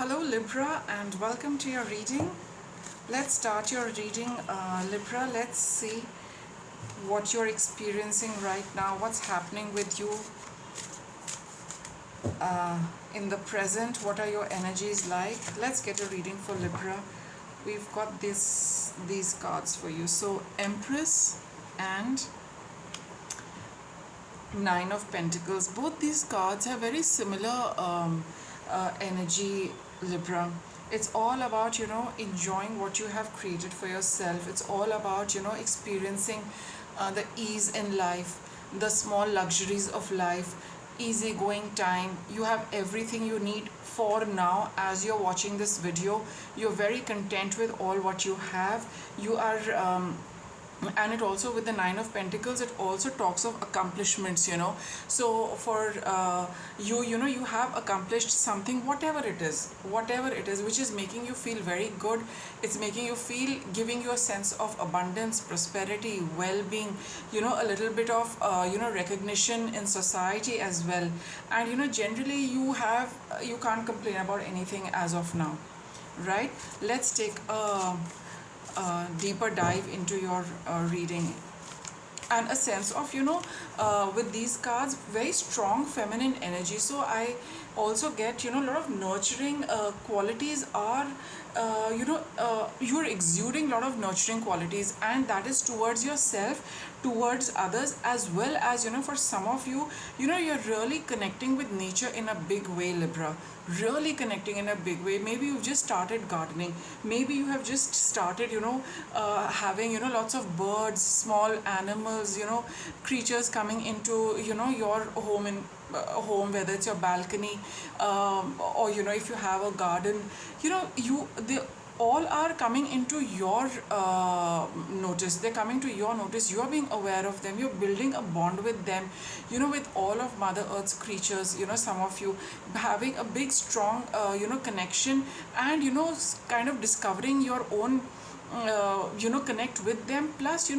Hello Libra, and welcome to your reading. Let's start your reading, Libra. Let's see what you're experiencing right now, what's happening with you in the present, what are your energies like. Let's get a reading for Libra. We've got these cards for you. So Empress and Nine of Pentacles. Both these cards have very similar energy, Libra. It's all about, enjoying what you have created for yourself. It's all about, experiencing the ease in life, the small luxuries of life, easygoing time. You have everything you need for now. As you're watching this video, you're very content with all what you have. You are and it also, with the Nine of Pentacles, it also talks of accomplishments. So for you have accomplished something, whatever it is, which is making you feel very good. It's making you feel, giving you a sense of abundance, prosperity, well-being, a little bit of recognition in society as well. And generally you can't complain about anything as of now, right? Let's take a deeper dive into your reading, and a sense of, with these cards, very strong feminine energy. So I also get, a lot of nurturing qualities are you're exuding a lot of nurturing qualities, and that is towards yourself, towards others, as well as, for some of you, you're really connecting with nature in a big way, Libra. Really connecting in a big way. Maybe you've just started gardening, maybe you have just started, having, lots of birds, small animals, creatures coming into, your home, in home, whether it's your balcony, or if you have a garden, they all are coming into your notice. They're coming to your notice. You're being aware of them. You're building a bond with them, with all of Mother Earth's creatures. Some of you having a big strong connection, and kind of discovering your own connect with them, plus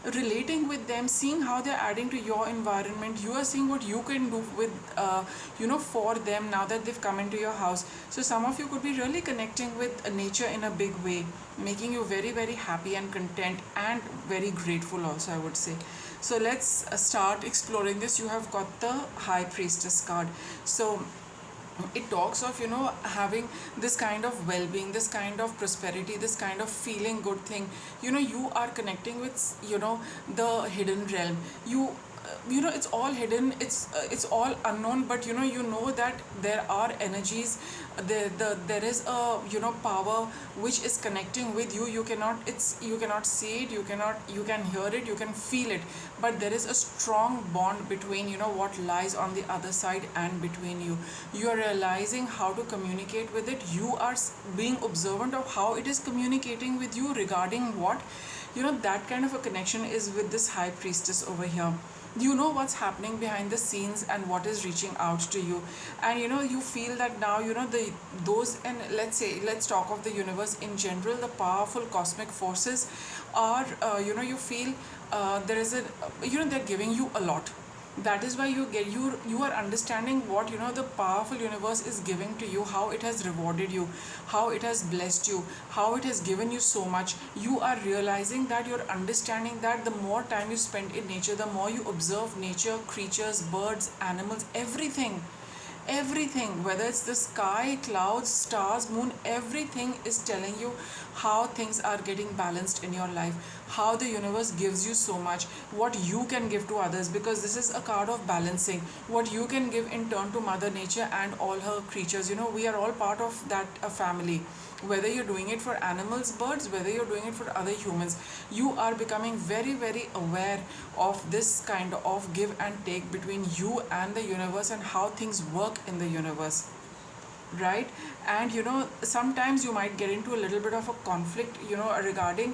relating with them, seeing how they're adding to your environment. You are seeing what you can do with for them now that they've come into your house. So some of you could be really connecting with nature in a big way, making you very, very happy and content, and very grateful also, I would say. So let's start exploring this. You have got the High Priestess card. So it talks of, having this kind of well-being, this kind of prosperity, this kind of feeling good thing. You are connecting with, the hidden realm. It's all hidden, it's all unknown, but you know that there are energies, there is a, power which is connecting with you. You cannot see it, you can hear it, you can feel it, but there is a strong bond between, what lies on the other side, and between you. You are realizing how to communicate with it. You are being observant of how it is communicating with you, regarding what, that kind of a connection is with this High Priestess over here. You know what's happening behind the scenes, and what is reaching out to you. And you feel that now, and let's talk of the universe in general. The powerful cosmic forces are, you feel there is a, they're giving you a lot. That is why you are understanding what, the powerful universe is giving to you, how it has rewarded you, how it has blessed you, how it has given you so much. You are realizing that, you're understanding that the more time you spend in nature, the more you observe nature, creatures, birds, animals, everything, whether it's the sky, clouds, stars, moon, everything is telling you how things are getting balanced in your life, how the universe gives you so much, what you can give to others, because this is a card of balancing. What you can give in turn to Mother Nature and all her creatures. We are all part of that family. Whether you're doing it for animals, birds, whether you're doing it for other humans, you are becoming very, very aware of this kind of give and take between you and the universe, and how things work in the universe, right? And sometimes you might get into a little bit of a conflict, regarding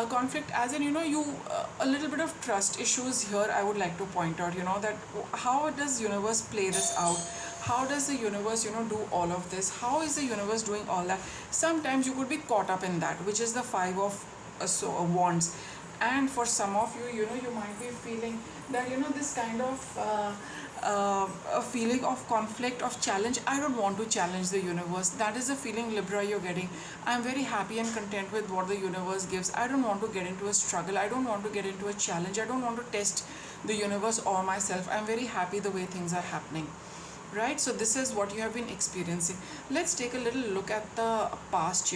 conflict, as in, a little bit of trust issues here. I would like to point out, that how does universe play this out? How does the universe, do all of this? How is the universe doing all that? Sometimes you could be caught up in that, which is the Five of Wands. And for some of you, you might be feeling that, this kind of a feeling of conflict, of challenge. I don't want to challenge the universe. That is the feeling, Libra, you're getting. I'm very happy and content with what the universe gives. I don't want to get into a struggle. I don't want to get into a challenge. I don't want to test the universe or myself. I'm very happy the way things are happening. Right? So, this is what you have been experiencing. Let's take a little look at the past.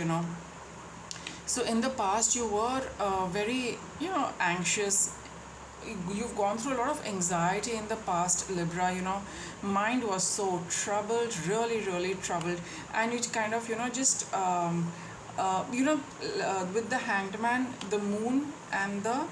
So, in the past, you were very, anxious. You've gone through a lot of anxiety in the past, Libra. Mind was so troubled, really, really troubled. And you kind of, just, with the Hanged Man, the Moon, and the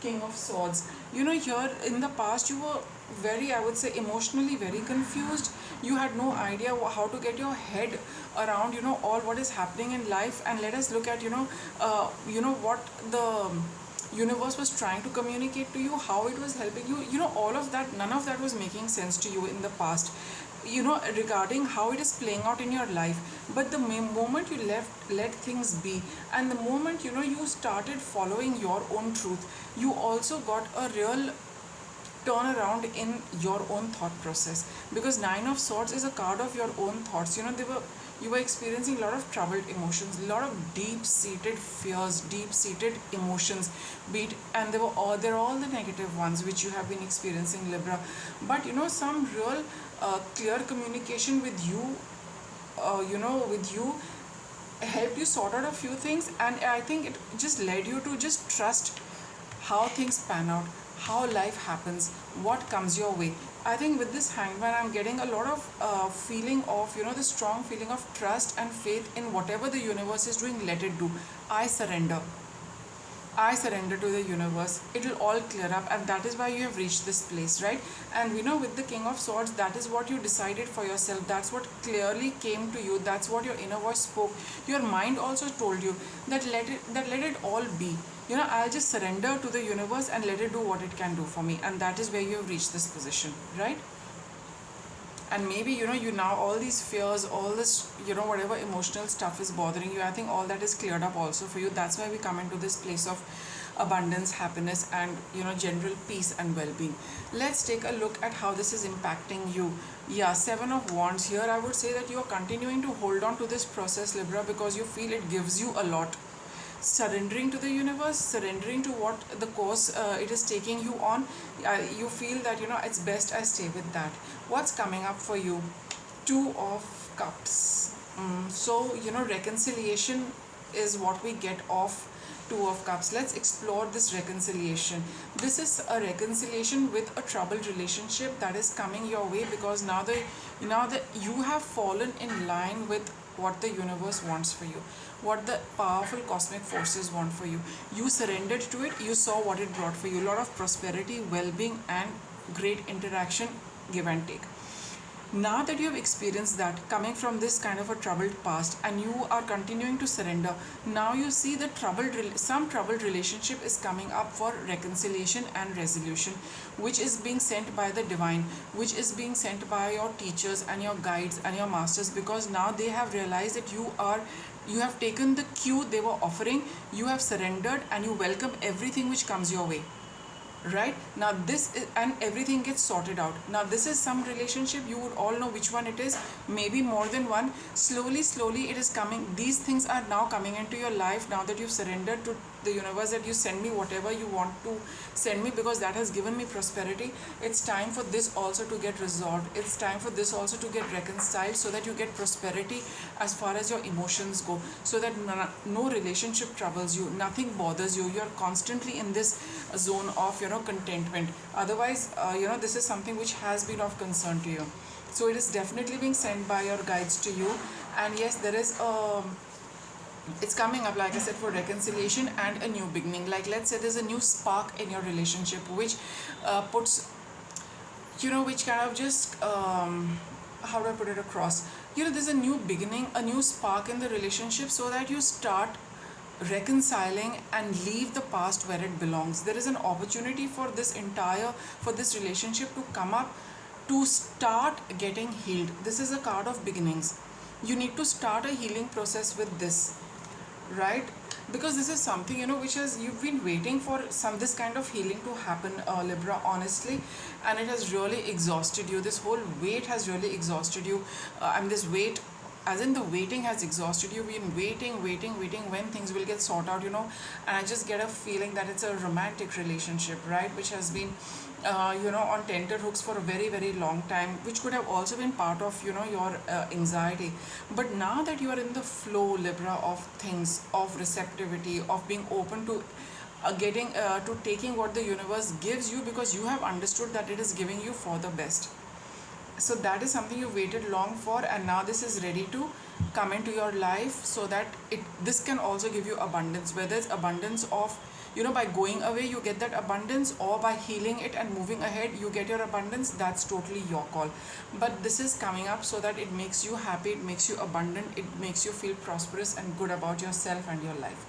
King of Swords. Here in the past, you were very, I would say, emotionally very confused. You had no idea how to get your head around, all what is happening in life. And let us look at, what the universe was trying to communicate to you, how it was helping you. All of that, none of that was making sense to you in the past. Regarding how it is playing out in your life. But the moment you let things be, and the moment you started following your own truth, you also got a real turn around in your own thought process, because Nine of Swords is a card of your own thoughts. You were experiencing a lot of troubled emotions, a lot of deep seated fears, deep seated emotions, and they're all the negative ones which you have been experiencing, Libra. But some real clear communication with you, with you, helped you sort out a few things. And I think it just led you to just trust how things pan out, how life happens, what comes your way. I think with this Hangman, I'm getting a lot of feeling of, the strong feeling of trust and faith in whatever the universe is doing. Let it do. I surrender. I surrender to the universe. It will all clear up, and that is why you have reached this place, right? And with the King of Swords, that is what you decided for yourself. That's what clearly came to you. That's what your inner voice spoke. Your mind also told you that let it all be. I'll just surrender to the universe and let it do what it can do for me. And that is where you have reached this position, right? And maybe you now, all these fears, all this, whatever emotional stuff is bothering you, I think all that is cleared up also for you. That's why we come into this place of abundance, happiness, and general peace and well-being. Let's take a look at how this is impacting you. Yeah, Seven of Wands. Here I would say that you are continuing to hold on to this process, Libra, because you feel it gives you a lot. Surrendering to the universe, surrendering to what the course it is taking you on. You feel that it's best I stay with that. What's coming up for you? Two of Cups. So reconciliation is what we get off Two of Cups. Let's explore this reconciliation. This is a reconciliation with a troubled relationship that is coming your way, because now that you have fallen in line with what the universe wants for you, what the powerful cosmic forces want for you. You surrendered to it, you saw what it brought for you. A lot of prosperity, well-being, and great interaction, give and take. Now that you have experienced that, coming from this kind of a troubled past, and you are continuing to surrender, now you see the some troubled relationship is coming up for reconciliation and resolution, which is being sent by the divine, which is being sent by your teachers and your guides and your masters, because now they have realized that you have taken the cue they were offering, you have surrendered, and you welcome everything which comes your way. Right now, and everything gets sorted out. Now this is some relationship, you would all know which one it is, maybe more than one. Slowly it is coming. These things are now coming into your life now that you've surrendered to the universe, that you send me whatever you want to send me, because that has given me prosperity. It's time for this also to get resolved. It's time for this also to get reconciled, so that you get prosperity as far as your emotions go, so that no relationship troubles you, nothing bothers you. You're constantly in this zone of contentment. Otherwise this is something which has been of concern to you. So it is definitely being sent by your guides to you. And yes, there is it's coming up, like I said, for reconciliation and a new beginning. Like, let's say there's a new spark in your relationship, which puts which kind of just how do I put it across, there's a new beginning, a new spark in the relationship, so that you start reconciling and leave the past where it belongs. There is an opportunity for this relationship to come up, to start getting healed. This is a card of beginnings. You need to start a healing process with this, right? because this is something, which has you've been waiting for some this kind of healing to happen, Libra, honestly, and it has really exhausted you. This whole weight has really exhausted you. This weight, as in the waiting has exhausted you. You've been waiting when things will get sorted out, and I just get a feeling that it's a romantic relationship, right, which has been on tender hooks for a very, very long time, which could have also been part of, your anxiety. But now that you are in the flow, Libra, of things, of receptivity, of being open to getting to taking what the universe gives you, because you have understood that it is giving you for the best. So that is something you waited long for, and now this is ready to come into your life, so that this can also give you abundance, whether it's abundance of, by going away you get that abundance, or by healing it and moving ahead you get your abundance. That's totally your call, but this is coming up so that it makes you happy, it makes you abundant, it makes you feel prosperous and good about yourself and your life.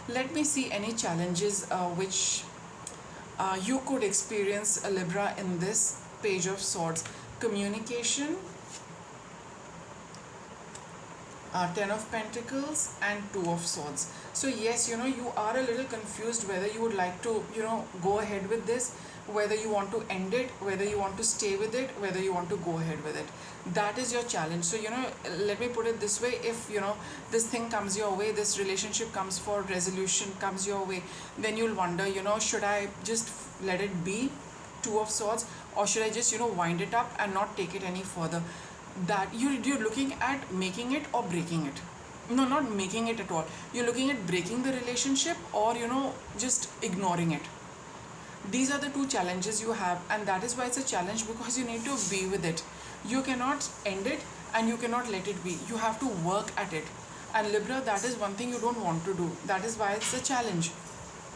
Let me see any challenges which you could experience, Libra, in this Page of Swords. Communication, Ten of Pentacles, and Two of Swords. So yes, you are a little confused whether you would like to, go ahead with this, whether you want to end it, whether you want to stay with it, whether you want to go ahead with it. That is your challenge. So, let me put it this way: if, this thing comes your way, this relationship comes for resolution, comes your way, then you'll wonder, should I just let it be, Two of Swords, or should I just, wind it up and not take it any further? That you're looking at making it or breaking it. No, not making it at all. You're looking at breaking the relationship, or, just ignoring it. These are the two challenges you have, and that is why it's a challenge, because you need to be with it. You cannot end it and you cannot let it be. You have to work at it. And Libra, that is one thing you don't want to do. That is why it's a challenge.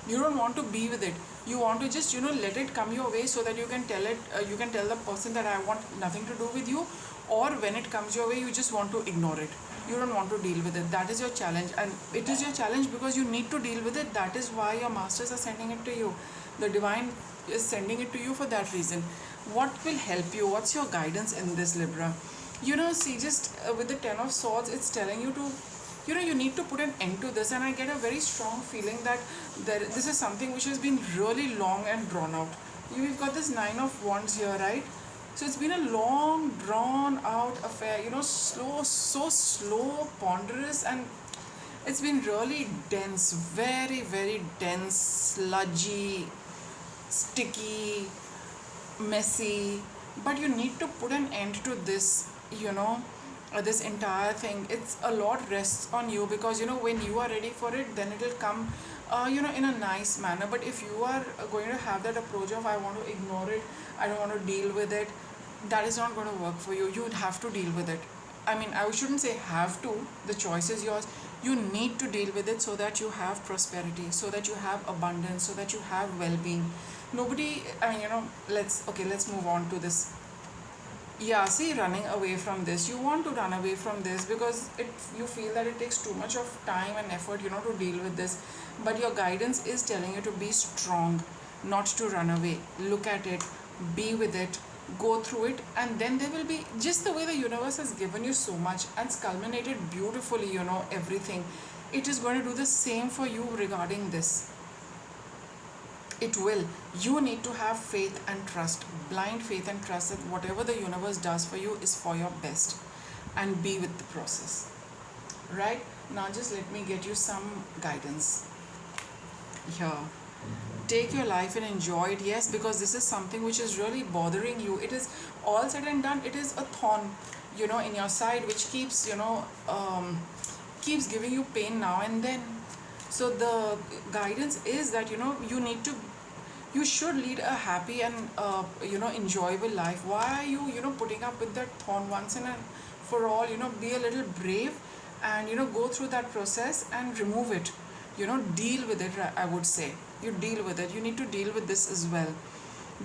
You don't want to be with it. You want to just, let it come your way, so that you can tell it, you can tell the person that I want nothing to do with you, or when it comes your way, you just want to ignore it. You don't want to deal with it. That is your challenge, and it is your challenge because you need to deal with it. That is why your masters are sending it to you. The divine is sending it to you for that reason. What will help you? What's your guidance in this, Libra? See, just with the Ten of Swords, it's telling you to, you need to put an end to this, and I get a very strong feeling that this is something which has been really long and drawn out. We've got this Nine of Wands here, right? So it's been a long, drawn out affair, slow, so slow, ponderous, and it's been really dense, very, very dense, sludgy, sticky, messy. But you need to put an end to this, this entire thing. It's a lot rests on you, because when you are ready for it, then it will come in a nice manner. But if you are going to have that approach of, I want to ignore it, I don't want to deal with it, that is not going to work for you. You would have to deal with it. I shouldn't say have to, the choice is yours. You need to deal with it, so that you have prosperity, so that you have abundance, so that you have well-being. Nobody, let's move on to this. Yeah, see, running away from this, you want to run away from this because you feel that it takes too much of time and effort, to deal with this. But your guidance is telling you to be strong, not to run away. Look at it, be with it, go through it, and then there will be, just the way the universe has given you so much and it's culminated beautifully, everything. It is going to do the same for you regarding this. It will. You need to have faith and trust, blind faith and trust, that whatever the universe does for you is for your best, and be with the process. Right? Now just let me get you some guidance here. Take your life and enjoy it. Yes, because this is something which is really bothering you. It is all said and done. It is a thorn, in your side, which keeps, keeps giving you pain now and then. So the guidance is that, you should lead a happy and, enjoyable life. Why are you, putting up with that thorn once and for all? Be a little brave and, go through that process and remove it. Deal with it, I would say. You deal with it. You need to deal with this as well.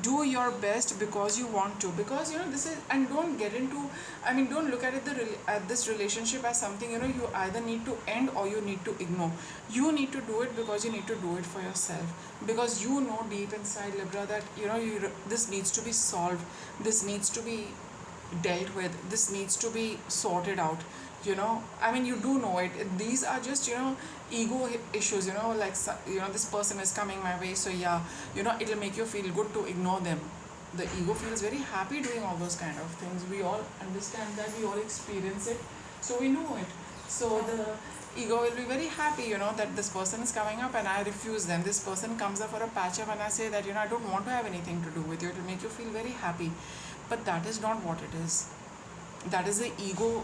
Do your best because you want to, because this is, and don't get into, don't look at it, at this relationship as something, you either need to end or you need to ignore. You need to do it because you need to do it for yourself, because deep inside, Libra, that this needs to be solved, this needs to be dealt with, this needs to be sorted out. I mean, you do know it. These are just ego issues, like this person is coming my way, so yeah, it'll make you feel good to ignore them. The ego feels very happy doing all those kind of things. We all understand that, we all experience it, so we know it. So the ego will be very happy, that this person is coming up and I refuse them. This person comes up for a patch up and I say that, I don't want to have anything to do with you. It will make you feel very happy. But that is not what it is. That is the ego,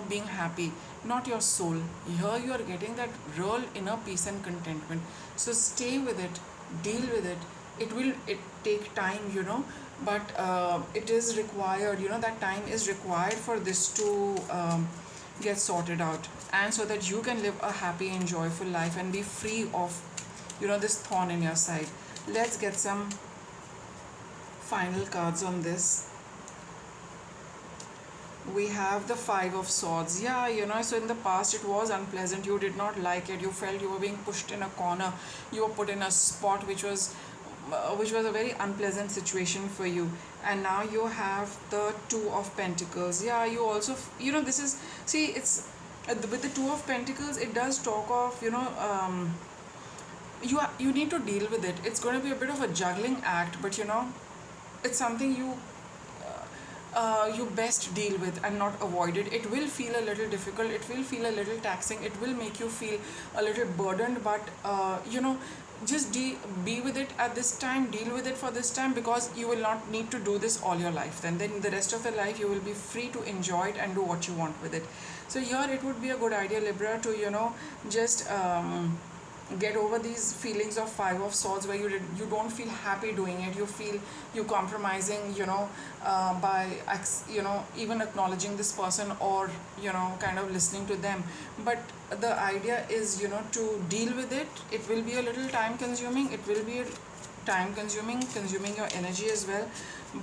being happy, not your soul. Here you are getting that real inner peace and contentment. So stay with it, deal with it. It take time, but it is required, that time is required for this to get sorted out, and so that you can live a happy and joyful life and be free of, this thorn in your side. Let's get some final cards on this. We have the Five of Swords. Yeah, so in the past it was unpleasant. You did not like it. You felt you were being pushed in a corner. You were put in a spot which was a very unpleasant situation for you. And now you have the Two of Pentacles. Yeah, you also, this is, see, it's with the Two of Pentacles, it does talk of, you need to deal with it. It's going to be a bit of a juggling act, but it's something you best deal with and not avoid it. It will feel a little difficult, it will feel a little taxing, it will make you feel a little burdened, but just be with it at this time, deal with it for this time, because you will not need to do this all your life. Then the rest of your life you will be free to enjoy it and do what you want with it. So here it would be a good idea, Libra, to just get over these feelings of Five of Swords, where you don't feel happy doing it. You feel you compromising, by even acknowledging this person, or kind of listening to them. But the idea is to deal with it. It will be a little time consuming, it will be time consuming your energy as well,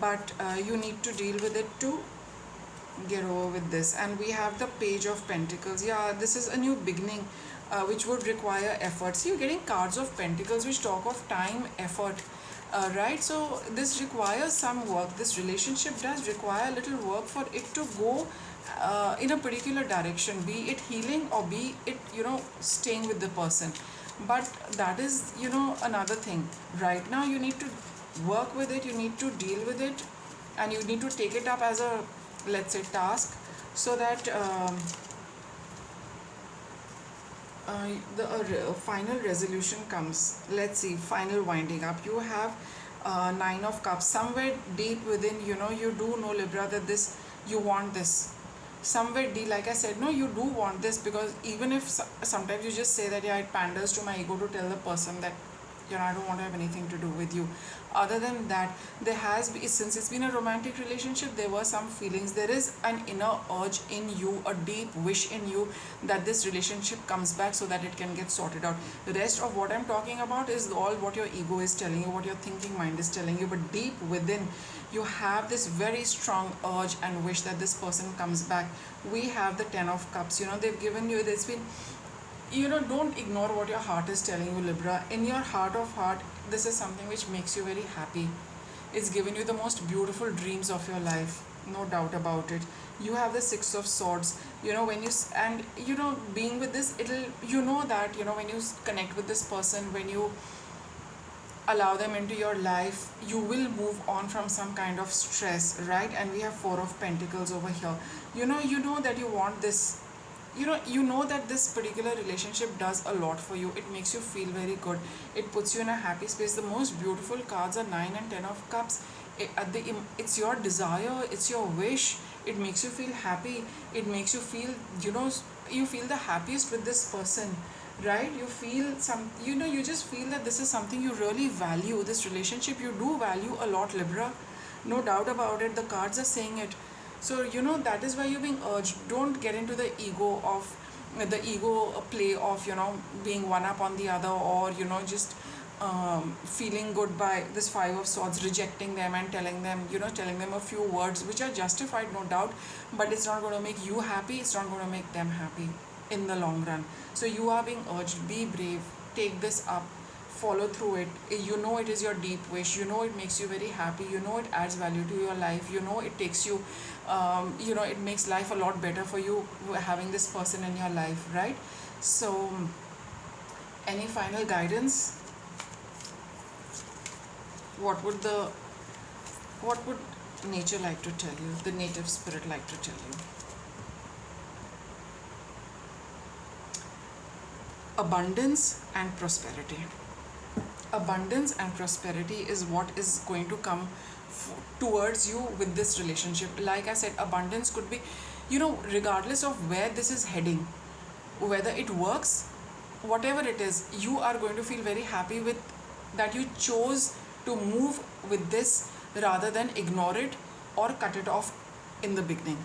but you need to deal with it to get over with this. And we have the Page of Pentacles. Yeah, this is a new beginning, which would require effort. See, you're getting cards of Pentacles which talk of time, effort, right? So this requires some work. This relationship does require a little work for it to go in a particular direction, be it healing or be it staying with the person. But that is another thing. Right now you need to work with it, you need to deal with it, and you need to take it up as a, let's say, task, so that the final resolution comes. Let's see, final winding up. You have Nine of Cups. Somewhere deep within, you do know, Libra, that this, you want this. Somewhere deep, like I said, no, you do want this, because even if sometimes you just say that, yeah, it panders to my ego to tell the person that, I don't want to have anything to do with you. Other than that, there has been, since it's been a romantic relationship, there were some feelings. There is an inner urge in you, a deep wish in you, that this relationship comes back so that it can get sorted out. The rest of what I'm talking about is all what your ego is telling you, what your thinking mind is telling you. But deep within, you have this very strong urge and wish that this person comes back. We have the Ten of Cups. They've given you, there's been, don't ignore what your heart is telling you, Libra. In your heart of heart, this is something which makes you very happy. It's given you the most beautiful dreams of your life, no doubt about it. You have the Six of Swords. When you, and being with this, it'll, that, when you connect with this person, when you allow them into your life, you will move on from some kind of stress, right? And we have Four of Pentacles over here. You know that you want this. You know that this particular relationship does a lot for you. It makes you feel very good. It puts you in a happy space. The most beautiful cards are 9 and 10 of Cups. It's your desire, it's your wish. It makes you feel happy. It makes you feel, you feel the happiest with this person, right? You feel you just feel that this is something you really value. This relationship you do value a lot, Libra. No doubt about it. The cards are saying it. So that is why you're being urged. Don't get into the ego play of being one up on the other, or just feeling good by this Five of Swords, rejecting them and telling them a few words which are justified, no doubt, but it's not going to make you happy. It's not going to make them happy in the long run. So you are being urged, be brave, take this up, follow through it. You know it is your deep wish, you know it makes you very happy, you know it adds value to your life, you know it takes you, you know, it makes life a lot better for you having this person in your life, right? So any final guidance? What would the, what would nature like to tell you, the native spirit like to tell you? Abundance and prosperity. Abundance and prosperity is what is going to come towards you with this relationship. Like I said, abundance could be, you know, regardless of where this is heading, whether it works, whatever it is, you are going to feel very happy with that you chose to move with this rather than ignore it or cut it off in the beginning.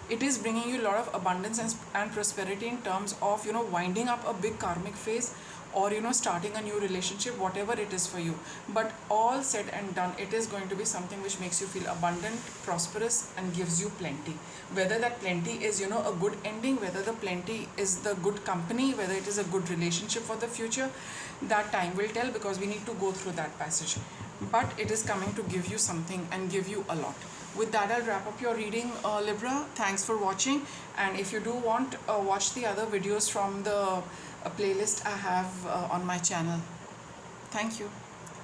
It is bringing you a lot of abundance and prosperity in terms of, you know, winding up a big karmic phase, or, you know, starting a new relationship, whatever it is for you. But all said and done, it is going to be something which makes you feel abundant, prosperous, and gives you plenty. Whether that plenty is, you know, a good ending, whether the plenty is the good company, whether it is a good relationship for the future, that time will tell, because we need to go through that passage. But it is coming to give you something and give you a lot. With that, I'll wrap up your reading, Libra. Thanks for watching. And if you do want, watch the other videos from the playlist I have on my channel. Thank you.